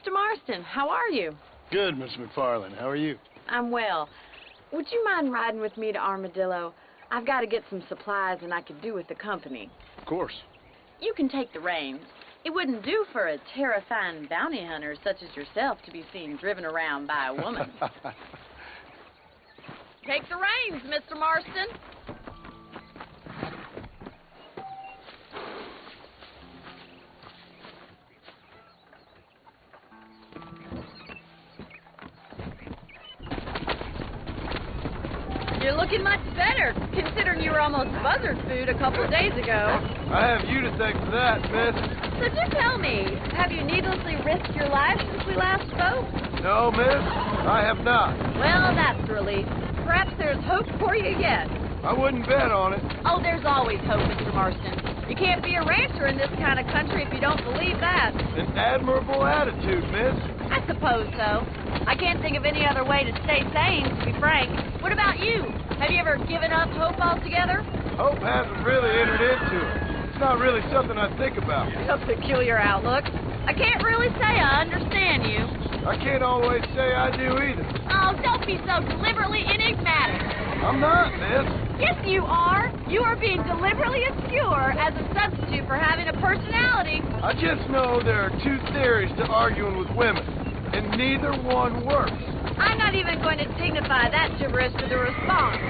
Mr. Marston, how are you? Good, Miss McFarland. How are you? I'm well. Would you mind riding with me to Armadillo? I've got to get some supplies and I could do with the company. Of course. You can take the reins. It wouldn't do for a terrifying bounty hunter such as yourself to be seen driven around by a woman. Take the reins, Mr. Marston. You're looking much better, considering you were almost buzzard food a couple of days ago. I have you to thank for that, miss. So do tell me, have you needlessly risked your life since we last spoke? No, miss, I have not. Well, that's a relief. Perhaps there's hope for you yet. I wouldn't bet on it. Oh, there's always hope, Mr. Marston. You can't be a rancher in this kind of country if you don't believe that. An admirable attitude, miss. I suppose so. I can't think of any other way to stay sane, to be frank. What about you? Have you ever given up hope altogether? Hope hasn't really entered into it. It's not really something I think about. A peculiar outlook. I can't really say I understand you. I can't always say I do either. Oh, don't be so deliberately enigmatic. I'm not, miss. Yes, you are. You are being deliberately obscure as a substitute for having a personality. I just know there are two theories to arguing with women, and neither one works. I'm not even going to dignify that gibberish with a response.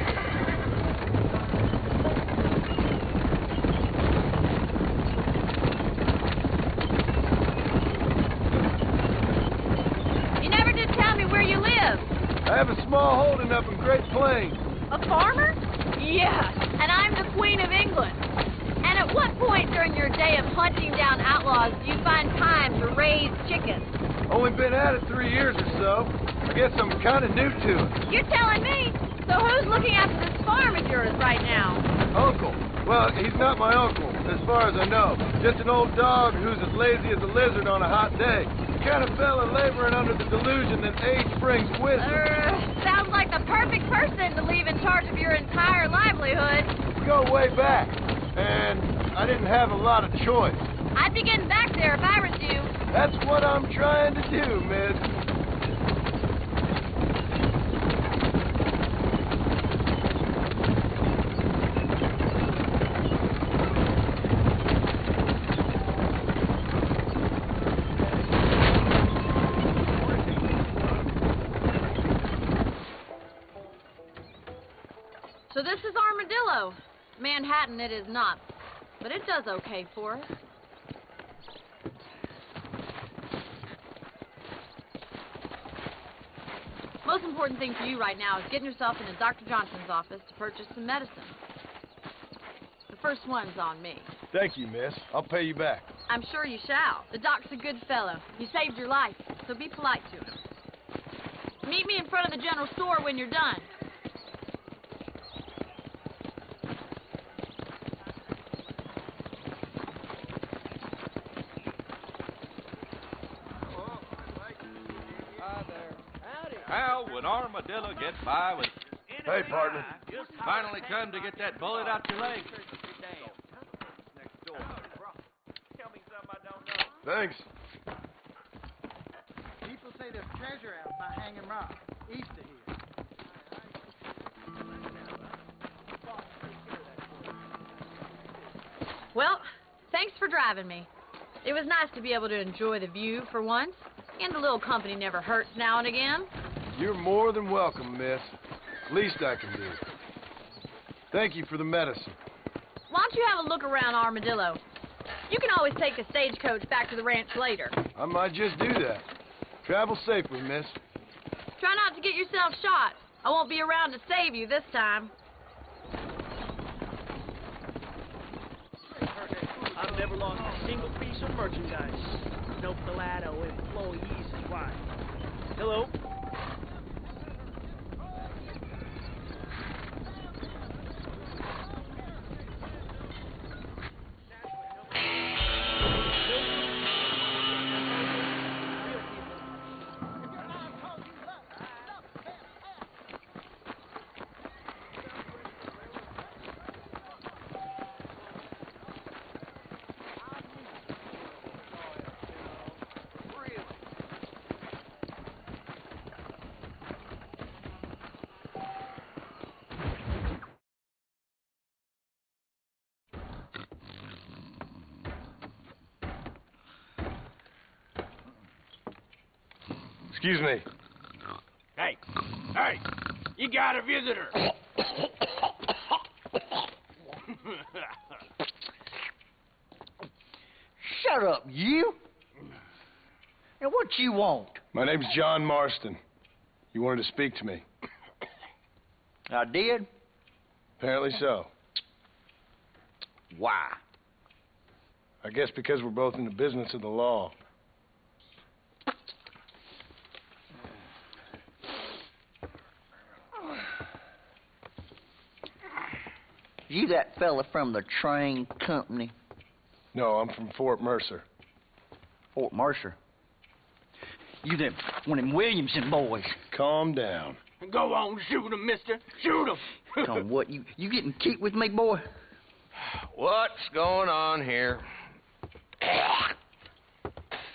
You never did tell me where you live. I have a small holding up in Great Plains. A farmer? Yeah, and I'm the Queen of England. And at what point during your day of hunting down outlaws do you find time to raise chickens? Only been at it 3 years or so. I guess I'm kind of new to it. You're telling me? So who's looking after this farm of yours right now? Uncle. Well, he's not my uncle, as far as I know. Just an old dog who's as lazy as a lizard on a hot day. The kind of fella laboring under the delusion that age brings wisdom. Sounds like the perfect person to leave in charge of your entire livelihood. We go way back, and I didn't have a lot of choice. I'd be getting back there if I was you. That's what I'm trying to do, miss. So this is Armadillo. Manhattan it is not, but it does okay for us. Most important thing for you right now is getting yourself into Dr. Johnson's office to purchase some medicine. The first one's on me. Thank you, miss. I'll pay you back. I'm sure you shall. The doc's a good fellow. He saved your life, so be polite to him. Meet me in front of the general store when you're done. How would Armadillo get by with... Hey, partner. Finally come to get that bullet out your leg. Thanks. People say there's treasure out by Hanging Rock, east of here. Well, thanks for driving me. It was nice to be able to enjoy the view for once, and a little company never hurts now and again. You're more than welcome, miss. Least I can do. Thank you for the medicine. Why don't you have a look around Armadillo? You can always take the stagecoach back to the ranch later. I might just do that. Travel safely, miss. Try not to get yourself shot. I won't be around to save you this time. I've never lost a single piece of merchandise. No Pallado employees is why. Hello? Excuse me. Hey, you got a visitor. Shut up, you. And what you want? My name's John Marston. You wanted to speak to me. I did? Apparently so. Why? I guess because we're both in the business of the law. You that fella from the train company? No, I'm from Fort Mercer. Fort Mercer? You them one of them Williamson boys? Calm down. Go on, shoot him, mister. Shoot him. Tom, what, you getting cute with me, boy? What's going on here?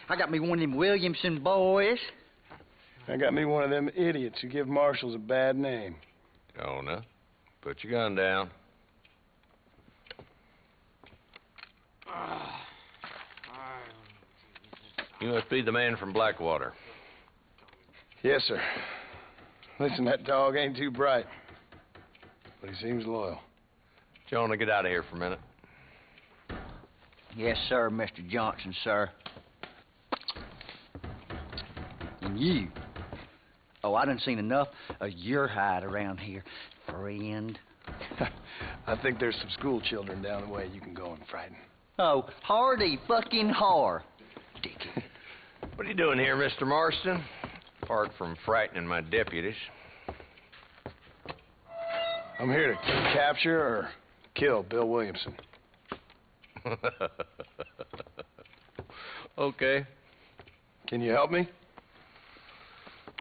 I got me one of them Williamson boys. I got me one of them idiots who give marshals a bad name. Jonah, put your gun down. You must be the man from Blackwater. Yes, sir. Listen, that dog ain't too bright, but he seems loyal. Jonah, get out of here for a minute. Yes, sir, Mr. Johnson, sir. And you. Oh, I done seen enough of your hide around here, friend. I think there's some school children down the way you can go and frighten. Oh, hardy fucking har. What are you doing here, Mr. Marston? Apart from frightening my deputies. I'm here to capture or kill Bill Williamson. Okay. Can you help me?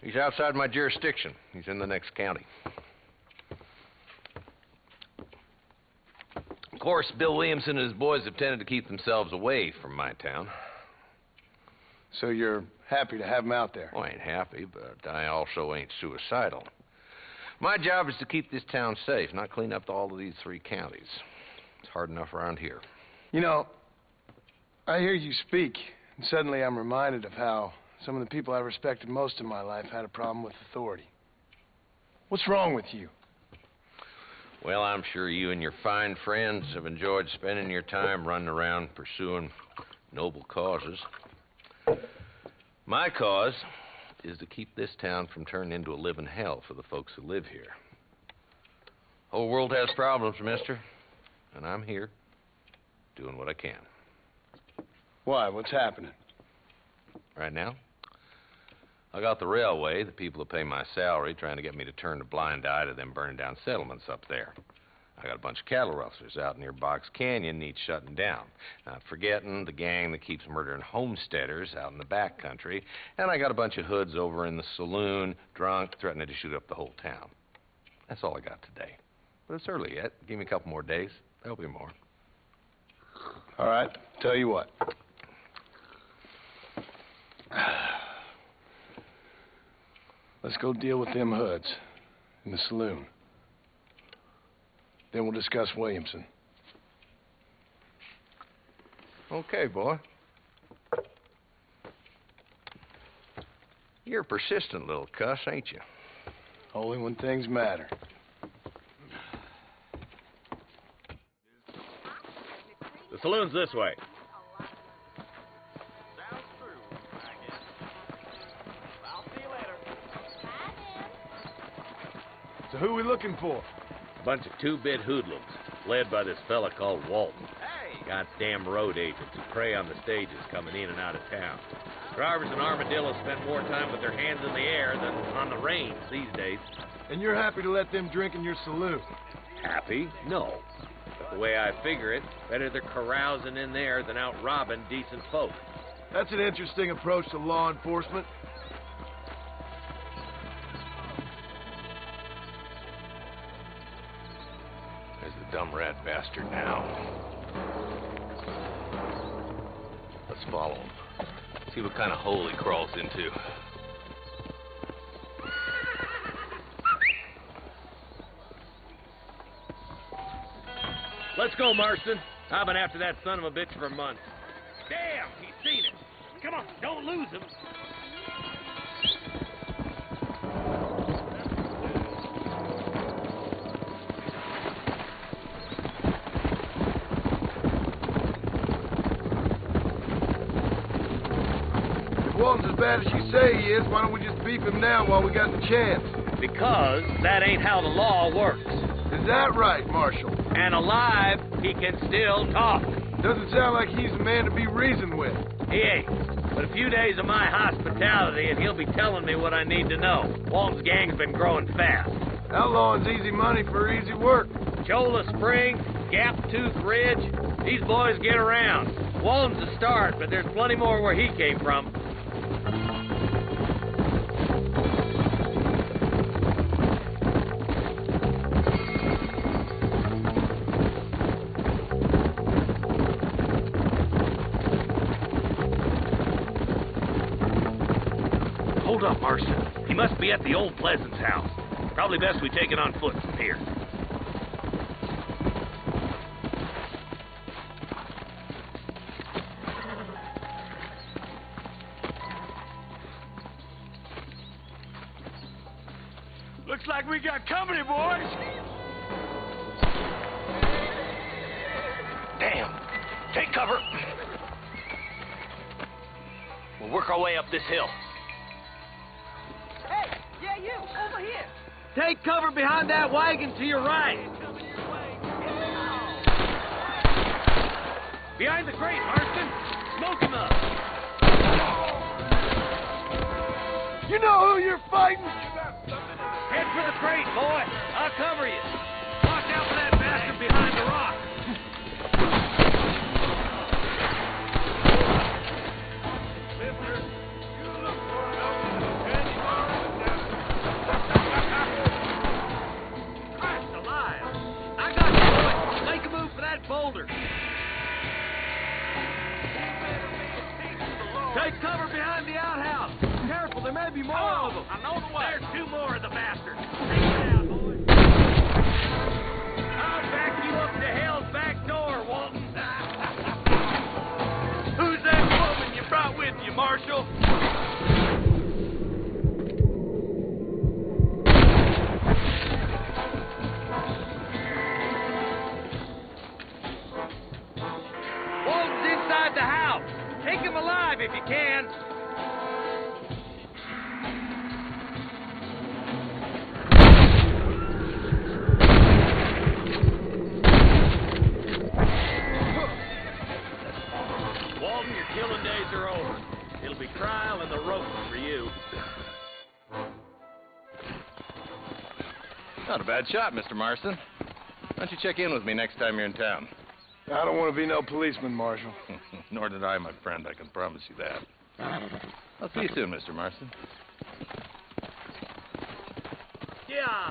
He's outside my jurisdiction. He's in the next county. Of course, Bill Williamson and his boys have tended to keep themselves away from my town. So you're happy to have him out there? Well, I ain't happy, but I also ain't suicidal. My job is to keep this town safe, not clean up all of these 3 counties. It's hard enough around here. You know, I hear you speak, and suddenly I'm reminded of how some of the people I respected most in my life had a problem with authority. What's wrong with you? Well, I'm sure you and your fine friends have enjoyed spending your time running around pursuing noble causes. My cause is to keep this town from turning into a living hell for the folks who live here. Whole world has problems, mister, and I'm here doing what I can. Why? What's happening? Right now, I got the railway, the people who pay my salary, trying to get me to turn a blind eye to them burning down settlements up there. I got a bunch of cattle rustlers out near Box Canyon needs shutting down. Not forgetting the gang that keeps murdering homesteaders out in the back country. And I got a bunch of hoods over in the saloon, drunk, threatening to shoot up the whole town. That's all I got today. But it's early yet. Give me a couple more days. There'll be more. All right, tell you what. Let's go deal with them hoods in the saloon. Then we'll discuss Williamson. Okay, boy. You're a persistent little cuss, ain't you? Only when things matter. The saloon's this way. So who are we looking for? Bunch of 2-bit hoodlums, led by this fella called Walton. Goddamn road agents who prey on the stages coming in and out of town. Drivers and armadillos spend more time with their hands in the air than on the reins these days. And you're happy to let them drink in your saloon? Happy? No. But the way I figure it, better they're carousing in there than out robbing decent folk. That's an interesting approach to law enforcement. There's the dumb rat bastard now. Let's follow him. See what kind of hole he crawls into. Let's go, Marston. I've been after that son of a bitch for months. Damn, he's seen it. Come on, don't lose him. bad as you say he is, why don't we just beef him now while we got the chance? Because that ain't how the law works. Is that right, Marshal? And alive, he can still talk. Doesn't sound like he's a man to be reasoned with. He ain't. But a few days of my hospitality and he'll be telling me what I need to know. Walton's gang's been growing fast. Outlawing's easy money for easy work. Cholla Spring, Gap Tooth Ridge, these boys get around. Walton's a start, but there's plenty more where he came from. Hold up, Marston. He must be at the old Pleasance house. Probably best we take it on foot from here. Looks like we got company, boys. Damn. Take cover. We'll work our way up this hill. Hey, yeah, you, over here. Take cover behind that wagon to your right. Behind the crate, Marston. Smoke him up. You know who you're fighting? Head for the crate, boy. I'll cover you. Watch out for that bastard behind the rock. Christ alive. I got you, boy. Make a move for that boulder. Take cover behind the outhouse. Careful, there may be more of them. I know the way. There's two more of the bastards. Take it out, boy. I'll back you up to hell's back door, Walton. Who's that woman you brought with you, Marshal? Walton's inside the house. Take him alive if you can. Walton, your killing days are over. It'll be trial and the ropes for you. Not a bad shot, Mr. Marston. Why don't you check in with me next time you're in town? I don't want to be no policeman, Marshal. Nor did I, my friend. I can promise you that. I'll see you soon, Mr. Marston. Yeah.